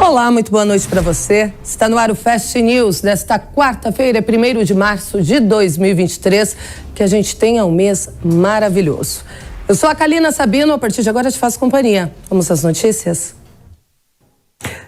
Olá, muito boa noite para você. Está no ar o Fast News desta quarta-feira, 1º de março de 2023. Que a gente tenha um mês maravilhoso. Eu sou a Kalina Sabino, a partir de agora te faço companhia. Vamos às notícias?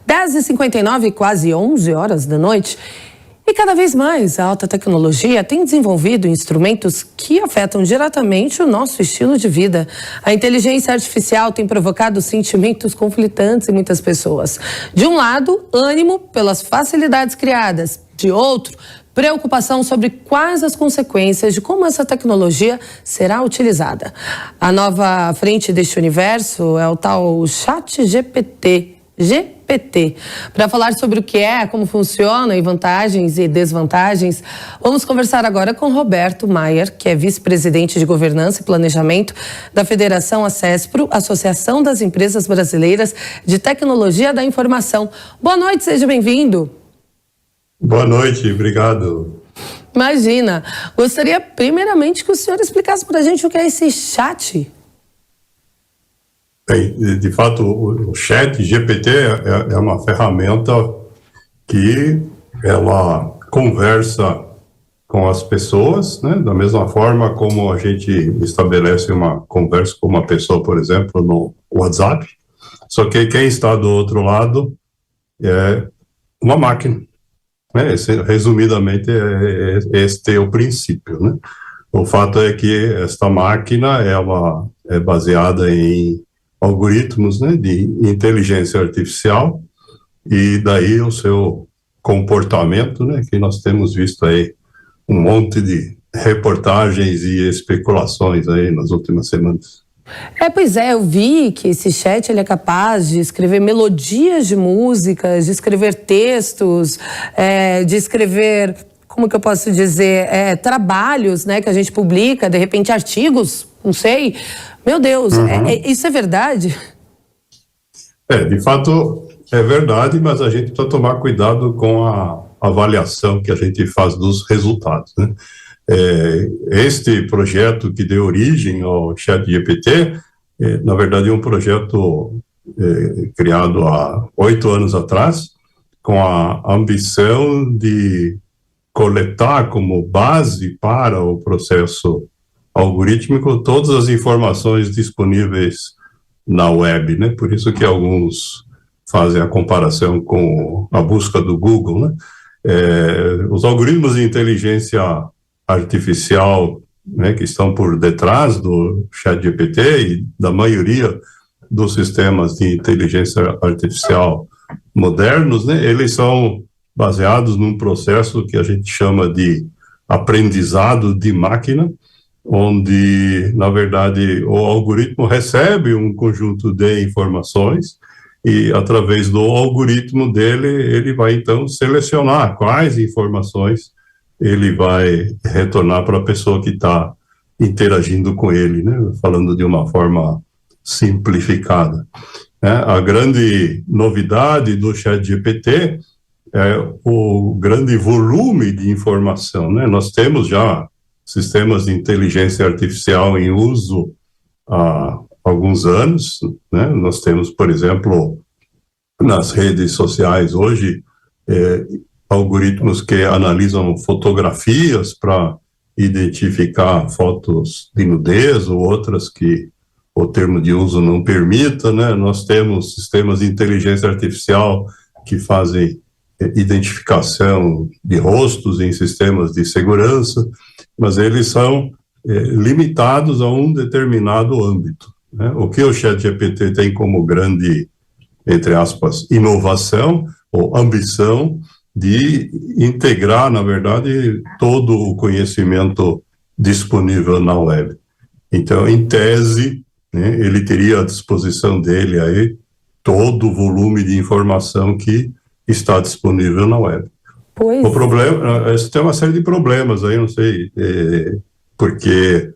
10h59, quase 11 horas da noite. E cada vez mais a alta tecnologia tem desenvolvido instrumentos que afetam diretamente o nosso estilo de vida. A inteligência artificial tem provocado sentimentos conflitantes em muitas pessoas. De um lado, ânimo pelas facilidades criadas. De outro, preocupação sobre quais as consequências de como essa tecnologia será utilizada. A nova frente deste universo é o tal ChatGPT. Para falar sobre o que é, como funciona e vantagens e desvantagens, vamos conversar agora com Roberto Maier, que é vice-presidente de Governança e Planejamento da Federação ACESPRO, Associação das Empresas Brasileiras de Tecnologia da Informação. Boa noite, seja bem-vindo. Boa noite, obrigado. Imagina. Gostaria primeiramente que o senhor explicasse para a gente o que é esse chat. Bem, de fato, o ChatGPT é uma ferramenta que ela conversa com as pessoas, né? Da mesma forma como a gente estabelece uma conversa com uma pessoa, por exemplo, no WhatsApp, só que quem está do outro lado é uma máquina, né? Resumidamente, este é o princípio, né? O fato é que esta máquina, ela é baseada em algoritmos, né, de inteligência artificial, e daí o seu comportamento, né, que nós temos visto aí um monte de reportagens e especulações aí nas últimas semanas. Pois é, eu vi que esse chat ele é capaz de escrever melodias de músicas, de escrever textos, de escrever, como que eu posso dizer, trabalhos, né, que a gente publica, de repente artigos, não sei. Meu Deus, isso é verdade? De fato é verdade, mas a gente precisa tomar cuidado com a avaliação que a gente faz dos resultados, né? Este projeto que deu origem ao ChatGPT, na verdade é um projeto criado há 8 anos atrás, com a ambição de coletar como base para o processo algorítmico todas as informações disponíveis na web, né? Por isso que alguns fazem a comparação com a busca do Google, né? Os algoritmos de inteligência artificial, né, que estão por detrás do ChatGPT e da maioria dos sistemas de inteligência artificial modernos, né, eles são baseados num processo que a gente chama de aprendizado de máquina, onde, na verdade, o algoritmo recebe um conjunto de informações e, através do algoritmo dele, ele vai, então, selecionar quais informações ele vai retornar para a pessoa que está interagindo com ele, né? Falando de uma forma simplificada. A grande novidade do ChatGPT é o grande volume de informação, né? Nós temos já sistemas de inteligência artificial em uso há alguns anos, né? Nós temos, por exemplo, nas redes sociais hoje, algoritmos que analisam fotografias para identificar fotos de nudez ou outras que o termo de uso não permita, né? Nós temos sistemas de inteligência artificial que fazem identificação de rostos em sistemas de segurança, mas eles são limitados a um determinado âmbito, né? O que o ChatGPT tem como grande, entre aspas, inovação ou ambição de integrar, na verdade, todo o conhecimento disponível na web. Então, em tese, né, ele teria à disposição dele aí todo o volume de informação que está disponível na web. O problema, isso tem uma série de problemas aí, não sei, porque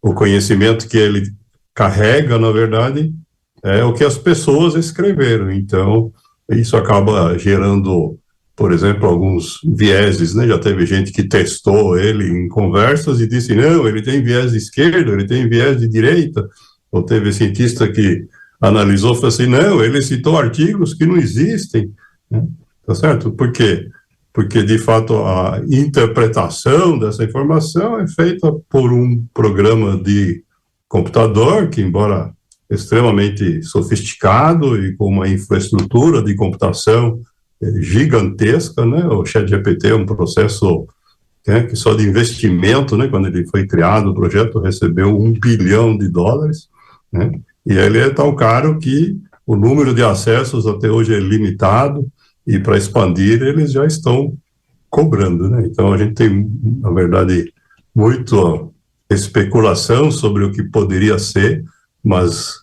o conhecimento que ele carrega, na verdade, é o que as pessoas escreveram. Então, isso acaba gerando, por exemplo, alguns vieses, né? Já teve gente que testou ele em conversas e disse, não, ele tem viés de esquerda, ele tem viés de direita. Ou teve cientista que analisou e falou assim, não, ele citou artigos que não existem. né? Tá certo? Por quê? Porque, de fato, a interpretação dessa informação é feita por um programa de computador, que, embora extremamente sofisticado e com uma infraestrutura de computação gigantesca, né? O ChatGPT é um processo, né, que só de investimento, né, quando ele foi criado, o projeto recebeu US$ 1 bilhão, né? E ele é tão caro que o número de acessos até hoje é limitado, e para expandir eles já estão cobrando, né? Então a gente tem, na verdade, muita especulação sobre o que poderia ser, mas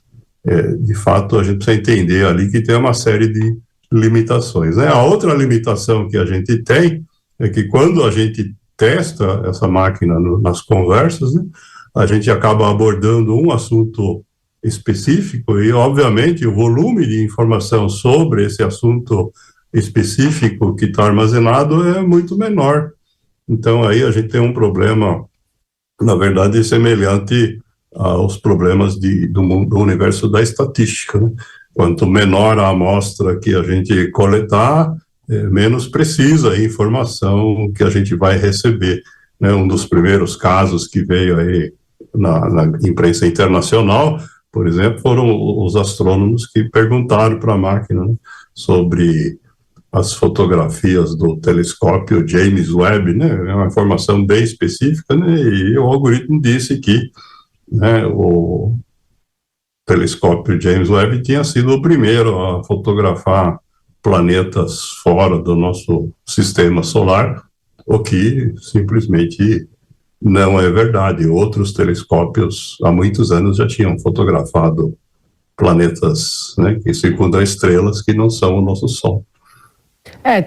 de fato a gente precisa entender ali que tem uma série de limitações, né? A outra limitação que a gente tem é que quando a gente testa essa máquina nas conversas, né, a gente acaba abordando um assunto específico e, obviamente, o volume de informação sobre esse assunto específico que está armazenado é muito menor. Então, aí a gente tem um problema, na verdade, semelhante aos problemas do universo da estatística, né? Quanto menor a amostra que a gente coletar, menos precisa a informação que a gente vai receber, né? Um dos primeiros casos que veio aí na imprensa internacional, por exemplo, foram os astrônomos que perguntaram para a máquina, né, sobre as fotografias do telescópio James Webb, né? É uma informação bem específica, né? E o algoritmo disse que, né, o telescópio James Webb tinha sido o primeiro a fotografar planetas fora do nosso sistema solar, o que simplesmente não é verdade. Outros telescópios há muitos anos já tinham fotografado planetas, né, que circundam estrelas que não são o nosso Sol.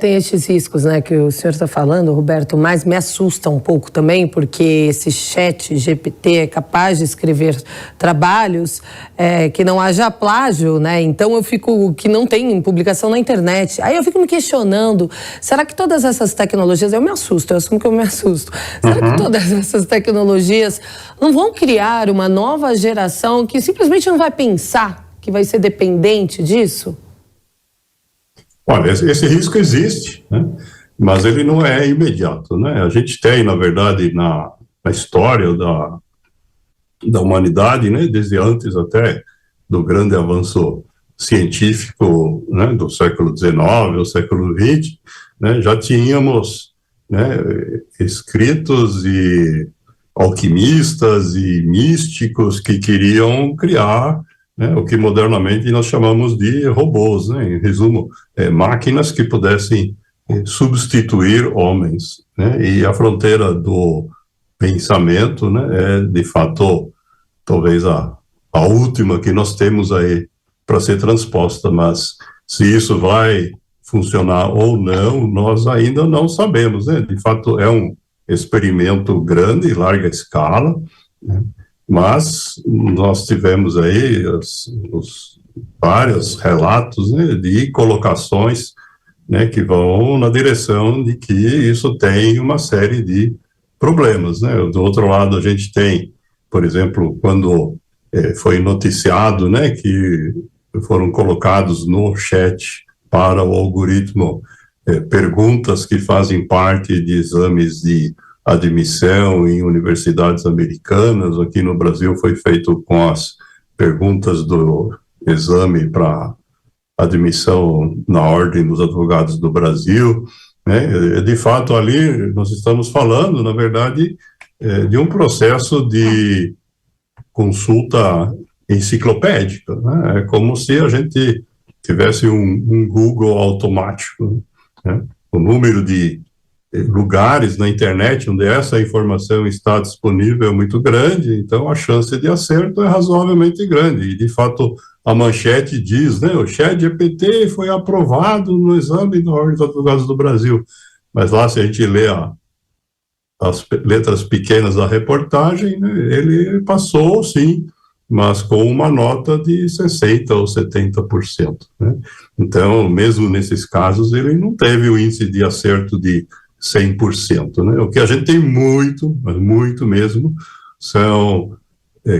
Tem esses riscos, né, que o senhor está falando, Roberto, mas me assusta um pouco também, porque esse chat GPT é capaz de escrever trabalhos que não haja plágio, né, então eu fico, que não tem publicação na internet. Aí eu fico me questionando, será que todas essas tecnologias, eu assumo que eu me assusto, será que todas essas tecnologias não vão criar uma nova geração que simplesmente não vai pensar que vai ser dependente disso? Olha, esse risco existe, né? Mas ele não é imediato, né? A gente tem, na verdade, na história da humanidade, né, desde antes até do grande avanço científico, né, do século XIX ao século XX, né, já tínhamos, né, escritos e alquimistas e místicos que queriam criar, né, o que modernamente nós chamamos de robôs, né? Em resumo, máquinas que pudessem substituir homens, né? E a fronteira do pensamento, né, é de fato talvez a última que nós temos aí para ser transposta, mas se isso vai funcionar ou não, nós ainda não sabemos, né? De fato é um experimento grande, larga escala, né? Mas nós tivemos aí os vários relatos, né, de colocações, né, que vão na direção de que isso tem uma série de problemas, né? Do outro lado, a gente tem, por exemplo, quando foi noticiado, né, que foram colocados no chat para o algoritmo perguntas que fazem parte de exames de admissão em universidades americanas. Aqui no Brasil foi feito com as perguntas do exame para admissão na Ordem dos Advogados do Brasil, né? De fato, ali nós estamos falando, na verdade, de um processo de consulta enciclopédica, né? É como se a gente tivesse um Google automático, né? O número de lugares na internet onde essa informação está disponível é muito grande, então a chance de acerto é razoavelmente grande. E, de fato, a manchete diz, né, o ChatGPT foi aprovado no exame da Ordem dos Advogados do Brasil. Mas lá, se a gente lê as letras pequenas da reportagem, né, ele passou, sim, mas com uma nota de 60% ou 70%. Né? Então, mesmo nesses casos, ele não teve o índice de acerto de 100%, né? O que a gente tem muito, mas muito mesmo, são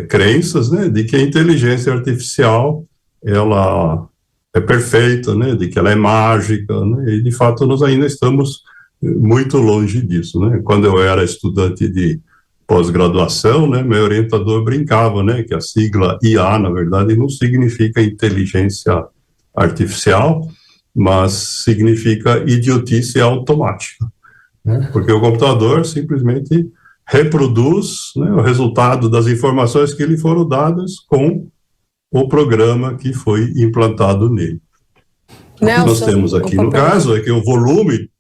crenças, né, de que a inteligência artificial, ela é perfeita, né, de que ela é mágica, né, e de fato nós ainda estamos muito longe disso, né. Quando eu era estudante de pós-graduação, né, meu orientador brincava, né, que a sigla IA, na verdade, não significa inteligência artificial, mas significa idiotice automática, né, porque o computador simplesmente reproduz, né, o resultado das informações que lhe foram dadas com o programa que foi implantado nele. O que nós temos aqui no caso é que o volume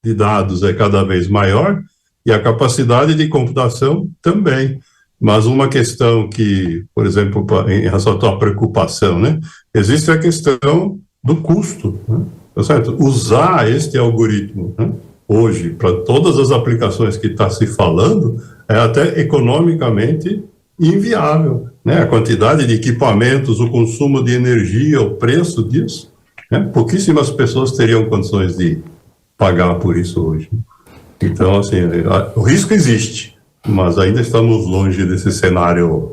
de dados é cada vez maior e a capacidade de computação também. Mas uma questão que, por exemplo, em relação à tua preocupação, né, existe a questão do custo, né, tá certo? Usar este algoritmo, né, hoje, para todas as aplicações que está se falando, é até economicamente inviável, né? A quantidade de equipamentos, o consumo de energia, o preço disso, né? Pouquíssimas pessoas teriam condições de pagar por isso hoje. Então, assim, o risco existe, mas ainda estamos longe desse cenário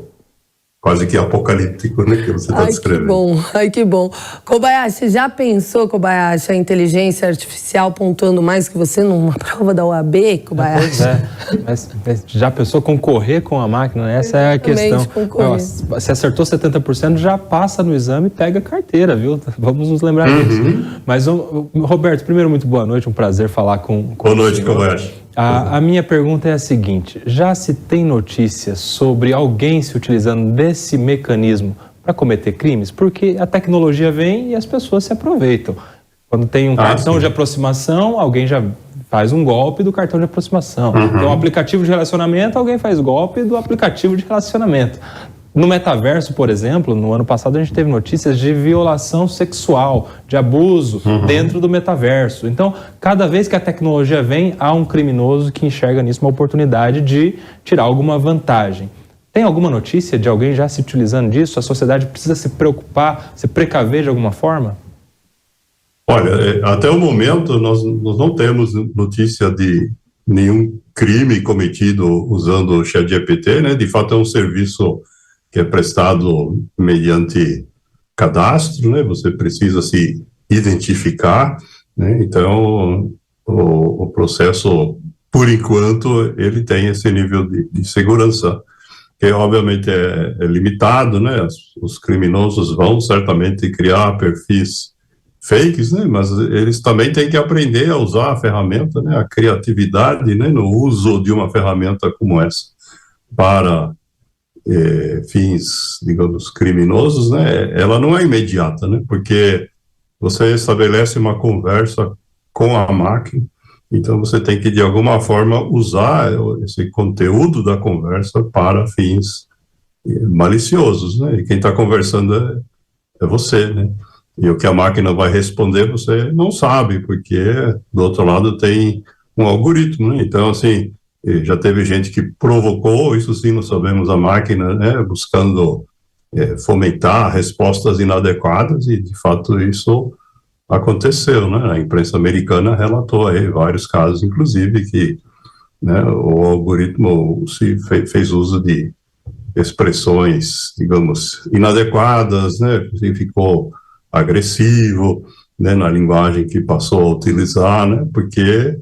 quase que apocalíptico, né, que você está descrevendo. Ai, que bom. Kobayashi, já pensou, Kobayashi, a inteligência artificial pontuando mais que você numa prova da OAB, Kobayashi? Mas já pensou concorrer com a máquina? Essa é a questão. Se acertou 70%, já passa no exame e pega a carteira, viu? Vamos nos lembrar disso. Mas, Roberto, primeiro, muito boa noite, um prazer falar com boa noite, Kobayashi. A minha pergunta é a seguinte: já se tem notícias sobre alguém se utilizando desse mecanismo para cometer crimes? Porque a tecnologia vem e as pessoas se aproveitam. Quando tem um cartão de aproximação, alguém já faz um golpe do cartão de aproximação. Tem um aplicativo de relacionamento, alguém faz golpe do aplicativo de relacionamento. No metaverso, por exemplo, no ano passado a gente teve notícias de violação sexual, de abuso dentro do metaverso. Então, cada vez que a tecnologia vem, há um criminoso que enxerga nisso uma oportunidade de tirar alguma vantagem. Tem alguma notícia de alguém já se utilizando disso? A sociedade precisa se preocupar, se precaver de alguma forma? Olha, até o momento nós não temos notícia de nenhum crime cometido usando o ChatGPT, né? De fato é um serviço que é prestado mediante cadastro, né? Você precisa se identificar, né? Então, o processo, por enquanto, ele tem esse nível de segurança, que obviamente é limitado, né? Os criminosos vão certamente criar perfis fakes, né? Mas eles também têm que aprender a usar a ferramenta, né? A criatividade, né? No uso de uma ferramenta como essa para fins, digamos, criminosos, né, ela não é imediata, né, porque você estabelece uma conversa com a máquina, então você tem que, de alguma forma, usar esse conteúdo da conversa para fins maliciosos, né, e quem está conversando é você, né, e o que a máquina vai responder você não sabe, porque do outro lado tem um algoritmo, né, então, assim, já teve gente que provocou, isso sim, nós sabemos, a máquina, né, buscando fomentar respostas inadequadas, e de fato isso aconteceu, né? A imprensa americana relatou aí vários casos, inclusive, que, né, o algoritmo fez uso de expressões, digamos, inadequadas, né, ficou agressivo, né, na linguagem que passou a utilizar, né, porque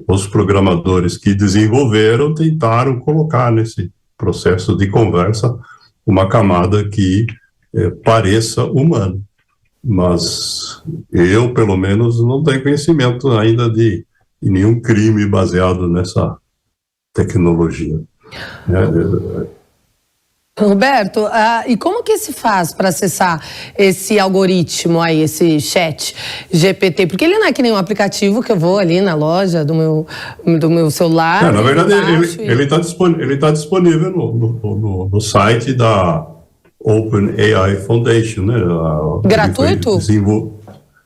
os programadores que desenvolveram tentaram colocar nesse processo de conversa uma camada que pareça humana. Mas eu, pelo menos, não tenho conhecimento ainda de nenhum crime baseado nessa tecnologia. Roberto, e como que se faz para acessar esse algoritmo aí, esse chat GPT? Porque ele não é que nem um aplicativo que eu vou ali na loja do meu celular. Na verdade, ele tá disponível no site da OpenAI Foundation, né? Gratuito?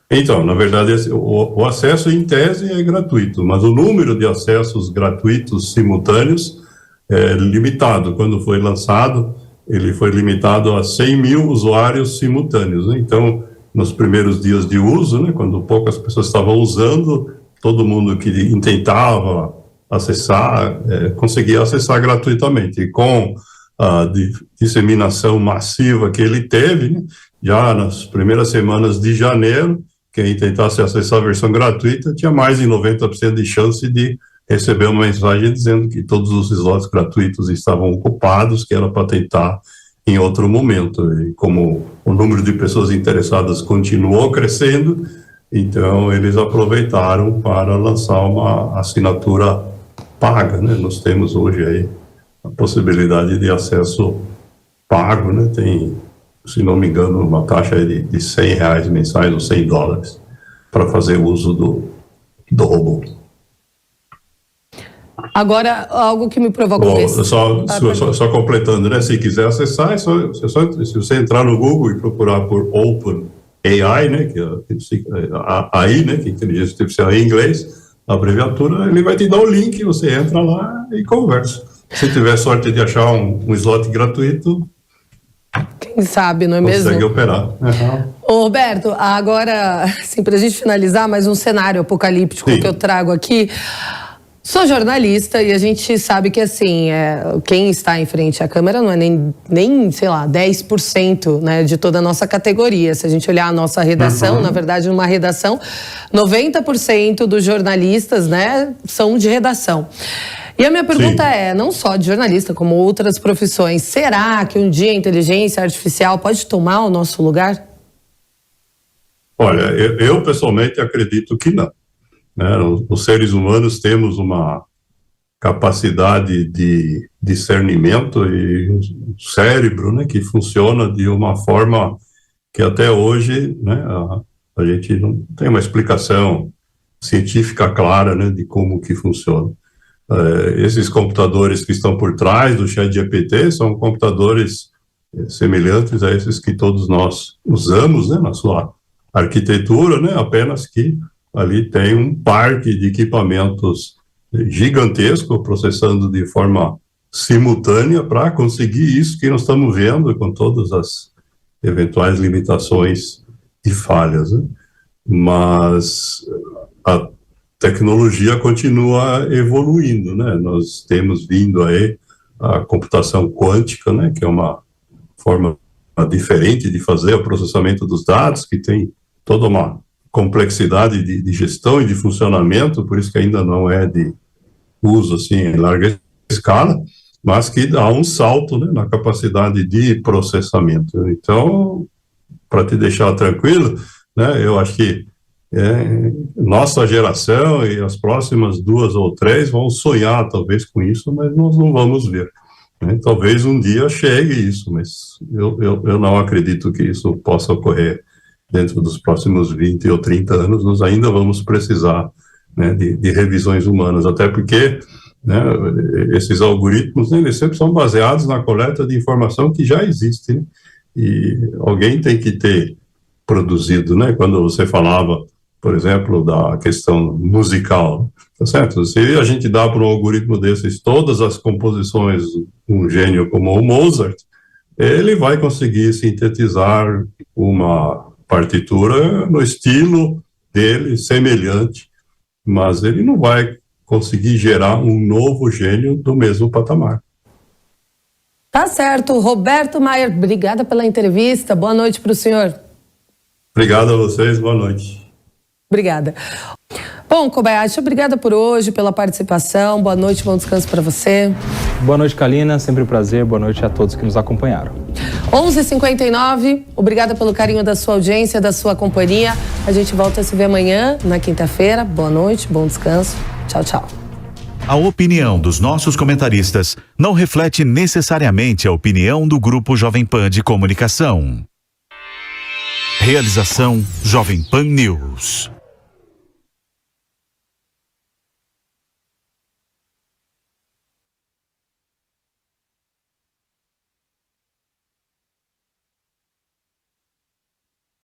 Então, na verdade, o acesso em tese é gratuito, mas o número de acessos gratuitos simultâneos é limitado. Quando foi lançado, ele foi limitado a 100 mil usuários simultâneos, né? Então, nos primeiros dias de uso, né, quando poucas pessoas estavam usando, todo mundo que tentava acessar, conseguia acessar gratuitamente. E com a disseminação massiva que ele teve, né, já nas primeiras semanas de janeiro, quem tentasse acessar a versão gratuita tinha mais de 90% de chance de receber uma mensagem dizendo que todos os slots gratuitos estavam ocupados, que era para tentar em outro momento. E como o número de pessoas interessadas continuou crescendo, então eles aproveitaram para lançar uma assinatura paga, né? Nós temos hoje aí a possibilidade de acesso pago, né? Tem, se não me engano, uma taxa de R$100 mensais ou $100 para fazer uso do robô. Agora, algo que me provoca... Só completando, né? Se quiser acessar, se você entrar no Google e procurar por OpenAI, né? Que é AI, né? Que é inteligência artificial em inglês, a abreviatura, ele vai te dar o link, você entra lá e conversa. Se tiver sorte de achar um slot gratuito... Quem sabe, não é mesmo? Consegue operar. Ô, Roberto, agora, assim, para a gente finalizar, mais um cenário apocalíptico que eu trago aqui. Sou jornalista e a gente sabe que, assim, quem está em frente à câmera não é nem sei lá, 10%, né, de toda a nossa categoria. Se a gente olhar a nossa redação, na verdade, numa redação, 90% dos jornalistas, né, são de redação. E a minha pergunta não só de jornalista, como outras profissões, será que um dia a inteligência artificial pode tomar o nosso lugar? Olha, eu pessoalmente acredito que não. Né? Os seres humanos temos uma capacidade de discernimento e um cérebro, né, que funciona de uma forma que até hoje, né, a gente não tem uma explicação científica clara, né, de como que funciona. Esses computadores que estão por trás do ChatGPT são computadores semelhantes a esses que todos nós usamos, né, na sua arquitetura, né, apenas que ali tem um parque de equipamentos gigantesco processando de forma simultânea para conseguir isso que nós estamos vendo com todas as eventuais limitações e falhas, né? Mas a tecnologia continua evoluindo, né? Nós temos vindo aí a computação quântica, né? Que é uma forma diferente de fazer o processamento dos dados, que tem toda uma complexidade de gestão e de funcionamento, por isso que ainda não é de uso assim em larga escala, mas que dá um salto, né, na capacidade de processamento. Então, para te deixar tranquilo, né, eu acho que nossa geração e as próximas 2 ou 3 vão sonhar talvez com isso, mas nós não vamos ver. Né? Talvez um dia chegue isso, mas eu não acredito que isso possa ocorrer dentro dos próximos 20 ou 30 anos. Nós ainda vamos precisar, né, de revisões humanas, até porque, né, esses algoritmos, né, eles sempre são baseados na coleta de informação que já existe, né, e alguém tem que ter produzido, né, quando você falava, por exemplo, da questão musical, tá certo? Se a gente dá para um algoritmo desses todas as composições de um gênio como o Mozart, ele vai conseguir sintetizar uma partitura no estilo dele, semelhante, mas ele não vai conseguir gerar um novo gênio do mesmo patamar. Tá certo. Roberto Maier, obrigada pela entrevista. Boa noite para o senhor. Obrigado a vocês, boa noite. Obrigada. Bom, Kobayashi, obrigada por hoje, pela participação. Boa noite, bom descanso para você. Boa noite, Kalina. Sempre um prazer. Boa noite a todos que nos acompanharam. 11h59, obrigada pelo carinho da sua audiência, da sua companhia. A gente volta a se ver amanhã, na quinta-feira. Boa noite, bom descanso. Tchau, tchau. A opinião dos nossos comentaristas não reflete necessariamente a opinião do Grupo Jovem Pan de Comunicação. Realização Jovem Pan News.